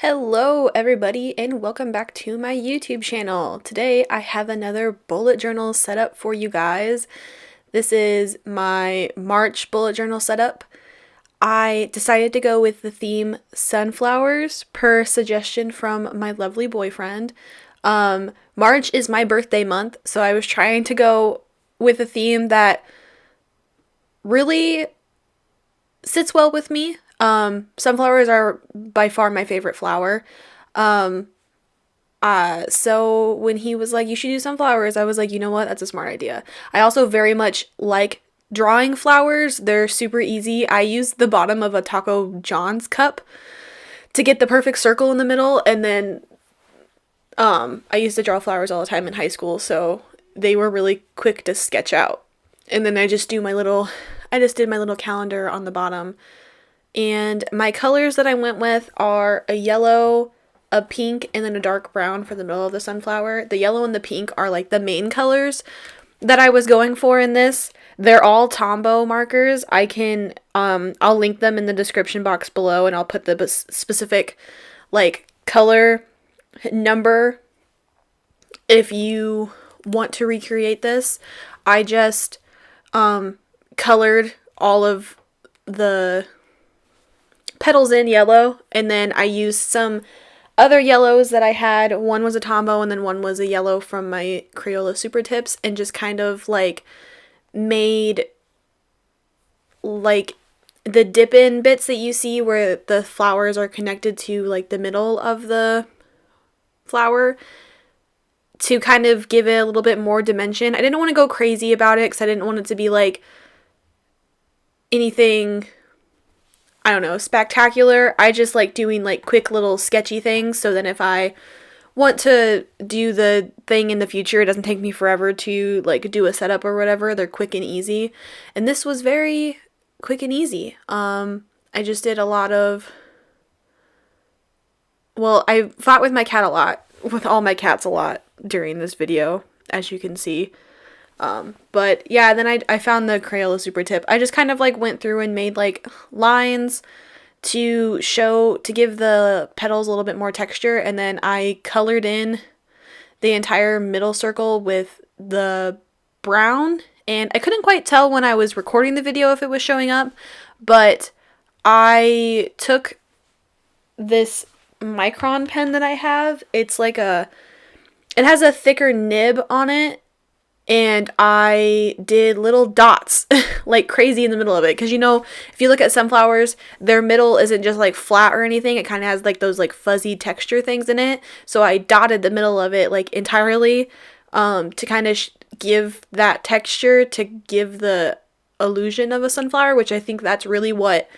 Hello everybody and welcome back to my YouTube channel. Today I have another bullet journal setup for you guys. This is my March bullet journal setup. I decided to go with the theme sunflowers per suggestion from my lovely boyfriend. March is my birthday month, so I was trying to go with a theme that really sits well with me. Sunflowers are by far my favorite flower. So when he was like, you should do sunflowers, I was like, you know what? That's a smart idea. I also very much like drawing flowers. They're super easy. I used the bottom of a Taco John's cup to get the perfect circle in the middle, and then I used to draw flowers all the time in high school, so they were really quick to sketch out. And then I just did my little calendar on the bottom. And my colors that I went with are a yellow, a pink, and then a dark brown for the middle of the sunflower. The yellow and the pink are like the main colors that I was going for in this. They're all Tombow markers. I'll link them in the description box below, and I'll put the specific like color number if you want to recreate this. I just colored all of the petals in yellow, and then I used some other yellows that I had. One was a Tombow and then one was a yellow from my Crayola Super Tips, and just kind of like made like the dip in bits that you see where the flowers are connected to like the middle of the flower to kind of give it a little bit more dimension. I didn't want to go crazy about it because I didn't want it to be like anything, I don't know, spectacular. I just like doing like quick little sketchy things, so then if I want to do the thing in the future, it doesn't take me forever to like do a setup or whatever. They're quick and easy. And this was very quick and easy. I just did a lot of, well, I fought with my cat a lot, with all my cats a lot during this video, as you can see. But yeah, then I found the Crayola Super Tip. I just kind of like went through and made like lines to give the petals a little bit more texture, and then I colored in the entire middle circle with the brown, and I couldn't quite tell when I was recording the video if it was showing up, but I took this micron pen that I have. It has a thicker nib on it, and I did little dots like crazy in the middle of it. Because, you know, if you look at sunflowers, their middle isn't just like flat or anything. It kind of has like those like fuzzy texture things in it. So I dotted the middle of it like entirely to kind of give that texture, to give the illusion of a sunflower, which I think that's really what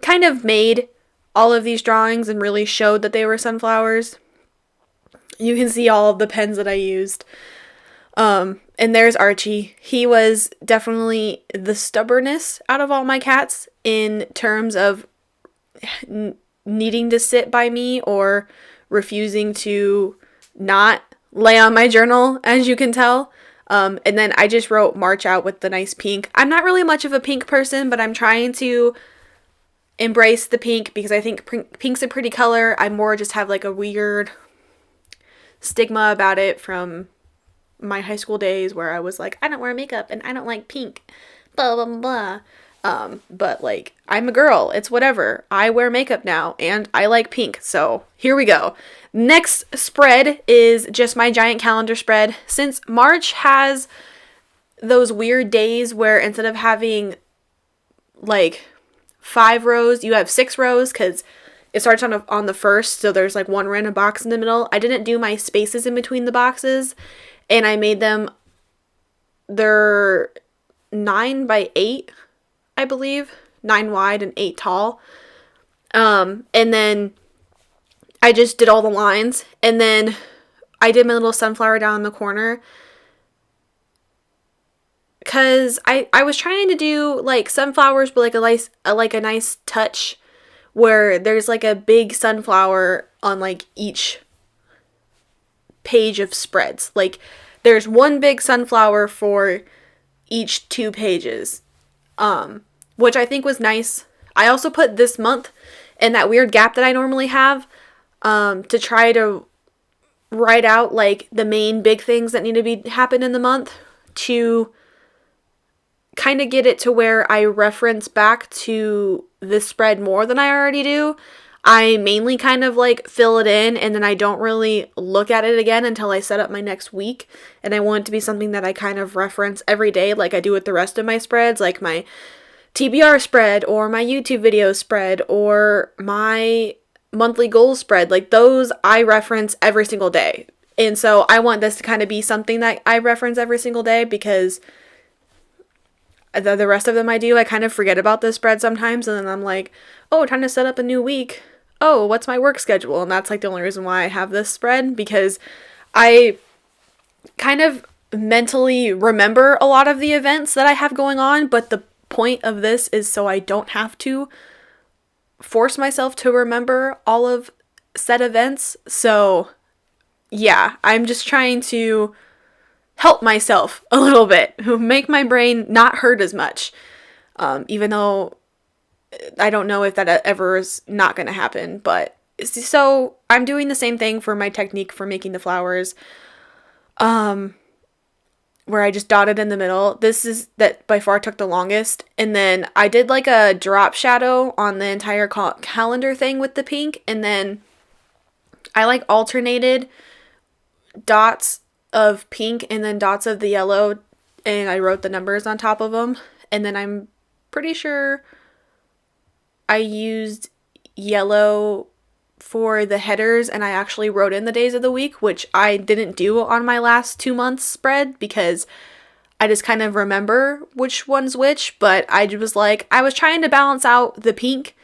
kind of made all of these drawings and really showed that they were sunflowers. You can see all of the pens that I used. And there's Archie. He was definitely the stubbornest out of all my cats in terms of needing to sit by me or refusing to not lay on my journal, as you can tell. And then I just wrote March out with the nice pink. I'm not really much of a pink person, but I'm trying to embrace the pink because I think pink's a pretty color. I more just have like a weird stigma about it from my high school days where I was like, I don't wear makeup and I don't like pink, blah blah blah. But like, I'm a girl, it's whatever. I wear makeup now and I like pink, so here we go. Next spread is just my giant calendar spread. Since March has those weird days where instead of having like 5 rows, you have 6 rows because it starts on the first, so there's like one random box in the middle. I didn't do my spaces in between the boxes, and I made them, they're 9 by 8, I believe. 9 wide and 8 tall. And then I just did all the lines. And then I did my little sunflower down in the corner. Because I was trying to do like sunflowers, but like a nice touch where there's like a big sunflower on like each page of spreads. Like there's one big sunflower for each 2 pages, which I think was nice. I also put this month in that weird gap that I normally have. to try to write out like the main big things that need to be happen in the month, to kind of get it to where I reference back to the spread more than I already do. I mainly kind of like fill it in, and then I don't really look at it again until I set up my next week. And I want it to be something that I kind of reference every day like I do with the rest of my spreads, like my TBR spread or my YouTube video spread or my monthly goals spread. Like those I reference every single day. And so I want this to kind of be something that I reference every single day, because the rest of them I kind of forget about this spread sometimes, and then I'm like, oh, time to set up a new week. Oh, what's my work schedule? And that's like the only reason why I have this spread, because I kind of mentally remember a lot of the events that I have going on, but the point of this is so I don't have to force myself to remember all of said events. So yeah, I'm just trying to help myself a little bit, make my brain not hurt as much, even though I don't know if that ever is not going to happen. But so I'm doing the same thing for my technique for making the flowers, where I just dotted in the middle. This is that by far took the longest. And then I did like a drop shadow on the entire calendar thing with the pink. And then I like alternated dots of pink and then dots of the yellow, and I wrote the numbers on top of them. And then I'm pretty sure I used yellow for the headers, and I actually wrote in the days of the week, which I didn't do on my last 2 months spread because I just kind of remember which one's which. But I was like, I was trying to balance out the pink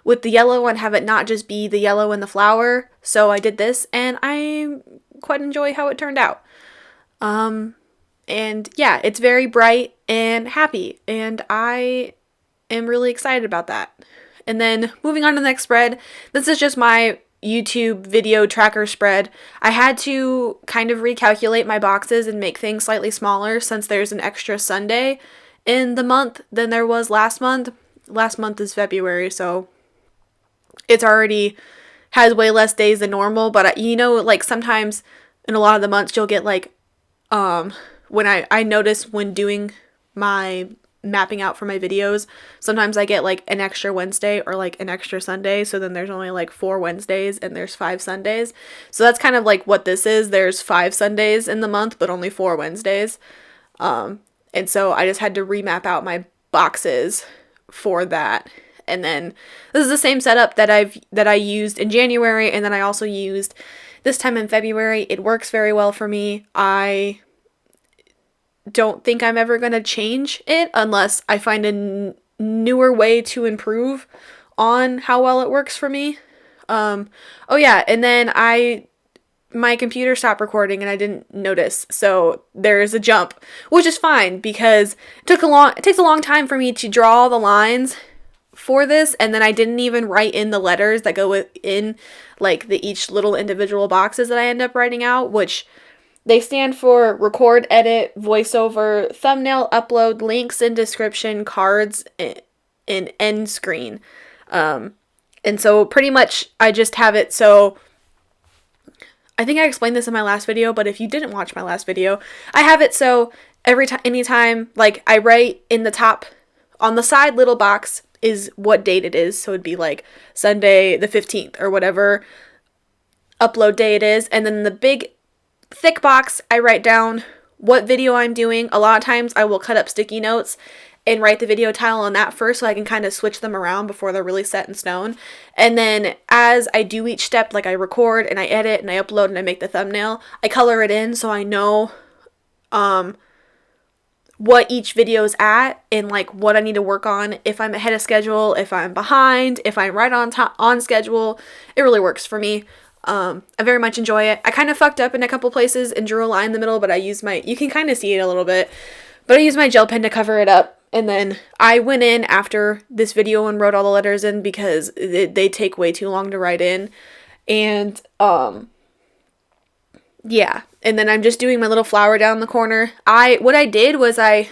with the yellow and have it not just be the yellow and the flower. So I did this, and I quite enjoy how it turned out. And yeah, it's very bright and happy, and I am really excited about that. And then moving on to the next spread, this is just my YouTube video tracker spread. I had to kind of recalculate my boxes and make things slightly smaller since there's an extra Sunday in the month than there was last month. Last month is February, so it's already has way less days than normal. But like sometimes in a lot of the months you'll get like, when I notice when doing my mapping out for my videos, sometimes I get like an extra Wednesday or like an extra Sunday, so then there's only like 4 Wednesdays and there's 5 Sundays. So that's kind of like what this is. There's 5 Sundays in the month but only 4 Wednesdays. And so I just had to remap out my boxes for that. And then this is the same setup that I used in January, and then I also used this time in February. It works very well for me. I don't think I'm ever going to change it unless I find a newer way to improve on how well it works for me. Oh yeah, and then my computer stopped recording and I didn't notice. So there's a jump, which is fine because it takes a long time for me to draw the lines for this, and then I didn't even write in the letters that go within like each little individual boxes that I end up writing out, which they stand for record, edit, voiceover, thumbnail, upload, links in description, cards, and end screen. And so pretty much I just have it so, I think I explained this in my last video, but if you didn't watch my last video, I have it so anytime, like I write in the top, on the side little box is what date it is. So it'd be like Sunday the 15th or whatever upload day it is. And then the big thick box, I write down what video I'm doing. A lot of times I will cut up sticky notes and write the video title on that first so I can kind of switch them around before they're really set in stone. And then as I do each step, like I record and I edit and I upload and I make the thumbnail, I color it in so I know what each video's at and like what I need to work on, if I'm ahead of schedule, if I'm behind, if I'm right on schedule. It really works for me. I very much enjoy it. I kind of fucked up in a couple places and drew a line in the middle, but I used you can kind of see it a little bit, but I used my gel pen to cover it up. And then I went in after this video and wrote all the letters in because they take way too long to write in. And, yeah. And then I'm just doing my little flower down the corner. What I did was I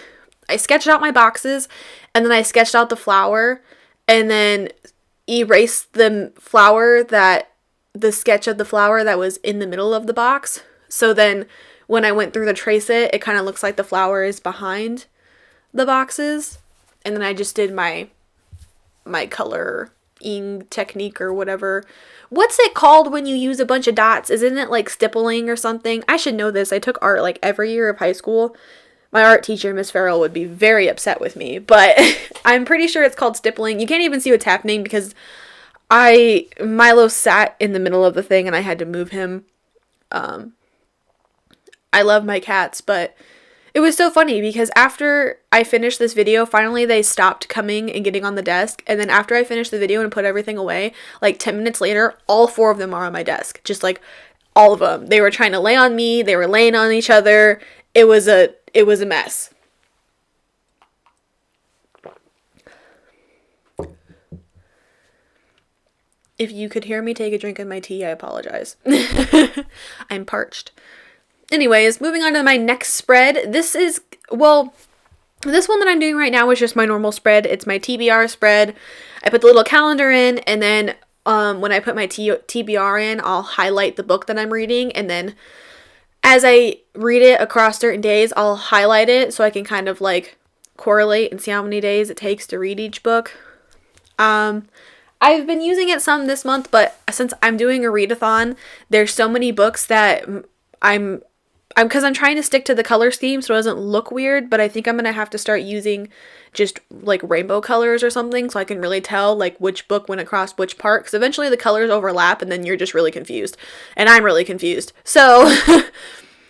sketched out my boxes, and then I sketched out the flower, and then erased the flower that the sketch of the flower that was in the middle of the box. So then when I went through to trace it, it kind of looks like the flower is behind the boxes. And then I just did my coloring technique or whatever. What's it called when you use a bunch of dots? Isn't it like stippling or something? I should know this. I took art like every year of high school. My art teacher, Miss Farrell, would be very upset with me, but I'm pretty sure it's called stippling. You can't even see what's happening because Milo sat in the middle of the thing and I had to move him. I love my cats, but it was so funny because after I finished this video, finally they stopped coming and getting on the desk. And then after I finished the video and put everything away, like 10 minutes later, all 4 of them are on my desk. Just like all of them. They were trying to lay on me. They were laying on each other. It was a mess. If you could hear me take a drink of my tea, I apologize. I'm parched. Anyways, moving on to my next spread. This one that I'm doing right now is just my normal spread. It's my TBR spread. I put the little calendar in, and then when I put my TBR in, I'll highlight the book that I'm reading, and then as I read it across certain days, I'll highlight it so I can kind of like correlate and see how many days it takes to read each book. I've been using it some this month, but since I'm doing a readathon, there's so many books that because I'm trying to stick to the color scheme so it doesn't look weird, but I think I'm going to have to start using just like rainbow colors or something so I can really tell like which book went across which part, because eventually the colors overlap and then you're just really confused. And I'm really confused. So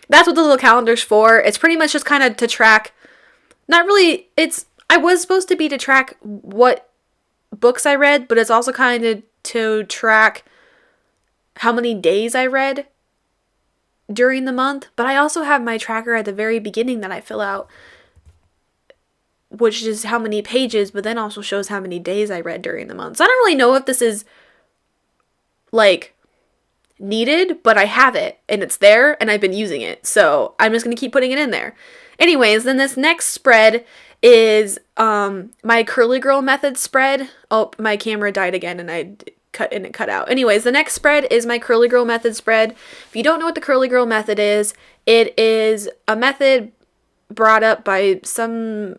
that's what the little calendar's for. It's pretty much just kind of to track, I was supposed to be to track what books I read, but it's also kind of to track how many days I read during the month. But I also have my tracker at the very beginning that I fill out, which is how many pages, but then also shows how many days I read during the month. So I don't really know if this is like needed, but I have it and it's there and I've been using it. So I'm just going to keep putting it in there. Anyways, then this next spread is my Curly Girl Method spread. Oh, my camera died again and it cut out. Anyways, the next spread is my Curly Girl Method spread. If you don't know what the Curly Girl Method is, it is a method brought up by some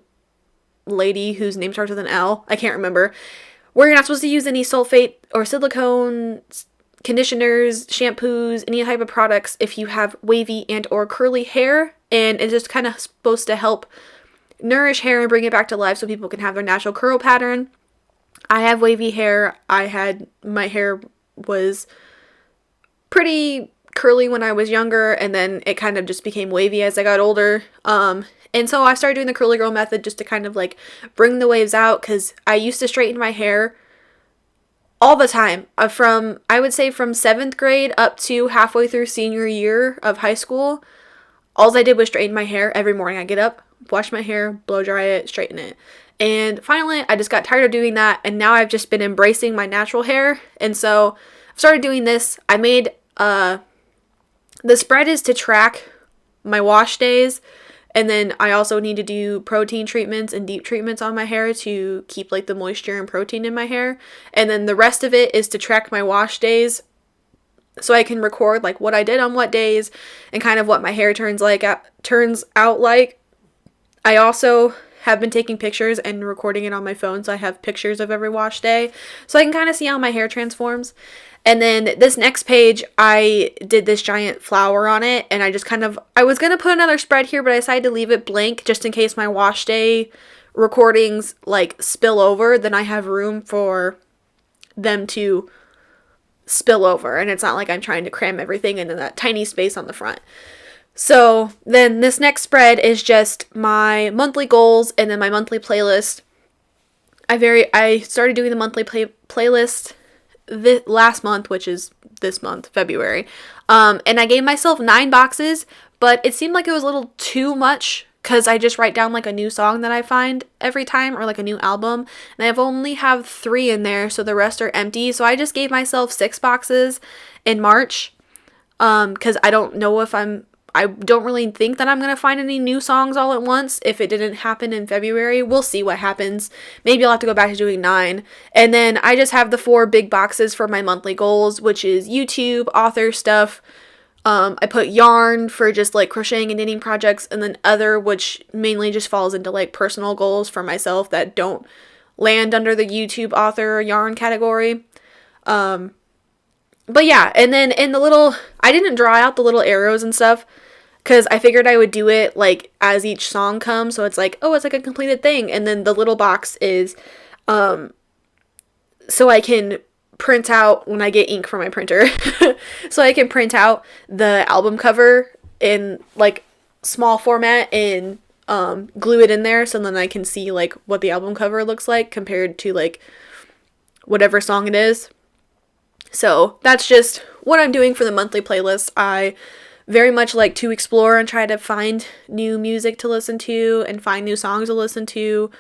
lady whose name starts with an L. I can't remember. Where you're not supposed to use any sulfate or silicone conditioners, shampoos, any type of products if you have wavy and or curly hair, and it's just kind of supposed to help nourish hair and bring it back to life so people can have their natural curl pattern. I have wavy hair. My hair was pretty curly when I was younger, and then it kind of just became wavy as I got older. And so I started doing the Curly Girl Method just to kind of like bring the waves out, because I used to straighten my hair all the time I would say from 7th grade up to halfway through senior year of high school. All I did was straighten my hair every morning. I get up, wash my hair, blow dry it, straighten it. And finally, I just got tired of doing that, and now I've just been embracing my natural hair. And so I've started doing this. I made the spread is to track my wash days, and then I also need to do protein treatments and deep treatments on my hair to keep like the moisture and protein in my hair. And then the rest of it is to track my wash days so I can record like what I did on what days and kind of what my hair turns out like. I also have been taking pictures and recording it on my phone, so I have pictures of every wash day so I can kind of see how my hair transforms. And then this next page, I did this giant flower on it, and I was going to put another spread here, but I decided to leave it blank just in case my wash day recordings like spill over. Then I have room for them to spill over, and it's not like I'm trying to cram everything into that tiny space on the front. So then this next spread is just my monthly goals and then my monthly playlist. I started doing the monthly playlist last month, which is this month, February. And I gave myself 9 boxes, but it seemed like it was a little too much because I just write down like a new song that I find every time, or like a new album, and I've only have 3 in there, so the rest are empty. So I just gave myself 6 boxes in March, because I don't know if I don't really think that I'm going to find any new songs all at once if it didn't happen in February. We'll see what happens. Maybe I'll have to go back to doing 9. And then I just have the 4 big boxes for my monthly goals, which is YouTube, author stuff. I put yarn for just like crocheting and knitting projects, and then other, which mainly just falls into like personal goals for myself that don't land under the YouTube author or yarn category. But yeah, and then in the little, I didn't draw out the little arrows and stuff because I figured I would do it like as each song comes, so it's like, oh, it's like a completed thing. And then the little box is so I can print out when I get ink from my printer. So I can print out the album cover in like small format and glue it in there, so then I can see like what the album cover looks like compared to like whatever song it is. So that's just what I'm doing for the monthly playlist. I very much like to explore and try to find new music to listen to and find new songs to listen to.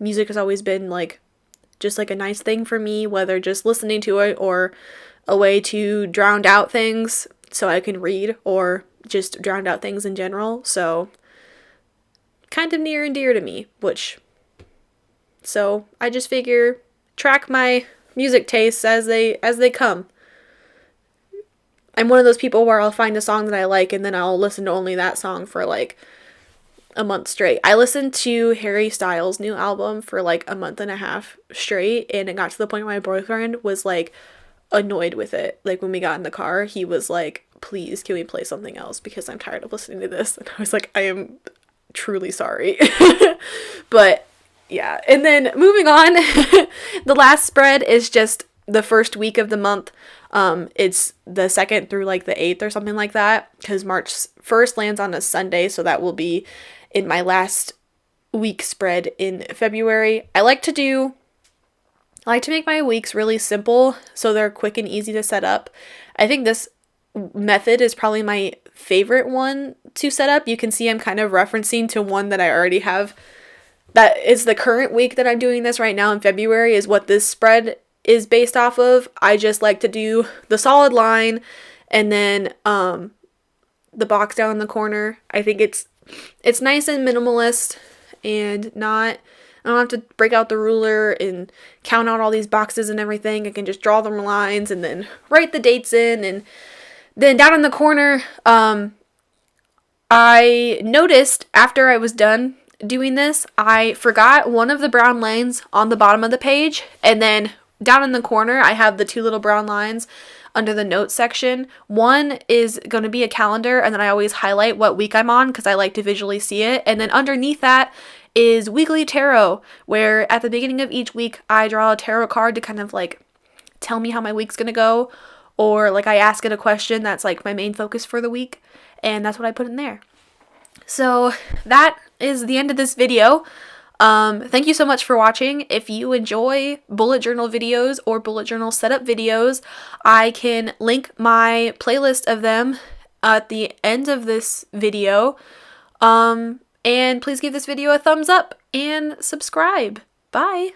Music has always been like just like a nice thing for me, whether just listening to it or a way to drown out things so I can read, or just drown out things in general. So kind of near and dear to me, so I just figure track my music tastes as they come. I'm one of those people where I'll find a song that I like and then I'll listen to only that song for like a month straight. I listened to Harry Styles' new album for like a month and a half straight, and it got to the point where my boyfriend was like annoyed with it. Like when we got in the car, he was like, please, can we play something else because I'm tired of listening to this? And I was like, I am truly sorry. But yeah, and then moving on, the last spread is just the first week of the month. It's the 2nd through like the 8th or something like that, because March 1st lands on a Sunday, so that will be in my last week spread in February. I like to make my weeks really simple so they're quick and easy to set up. I think this method is probably my favorite one to set up. You can see I'm kind of referencing to one that I already have. That is the current week that I'm doing this right now in February, is what this spread is based off of. I just like to do the solid line and then the box down in the corner. I think it's nice and minimalist and I don't have to break out the ruler and count out all these boxes and everything. I can just draw them lines and then write the dates in. And then down in the corner, I noticed after I was done doing this, I forgot one of the brown lines on the bottom of the page, and then down in the corner I have the 2 little brown lines under the notes section. One is going to be a calendar, and then I always highlight what week I'm on because I like to visually see it. And then underneath that is weekly tarot, where at the beginning of each week I draw a tarot card to kind of like tell me how my week's going to go, or like I ask it a question that's like my main focus for the week, and that's what I put in there. So that is the end of this video. Thank you so much for watching. If you enjoy bullet journal videos or bullet journal setup videos, I can link my playlist of them at the end of this video. And please give this video a thumbs up and subscribe. Bye.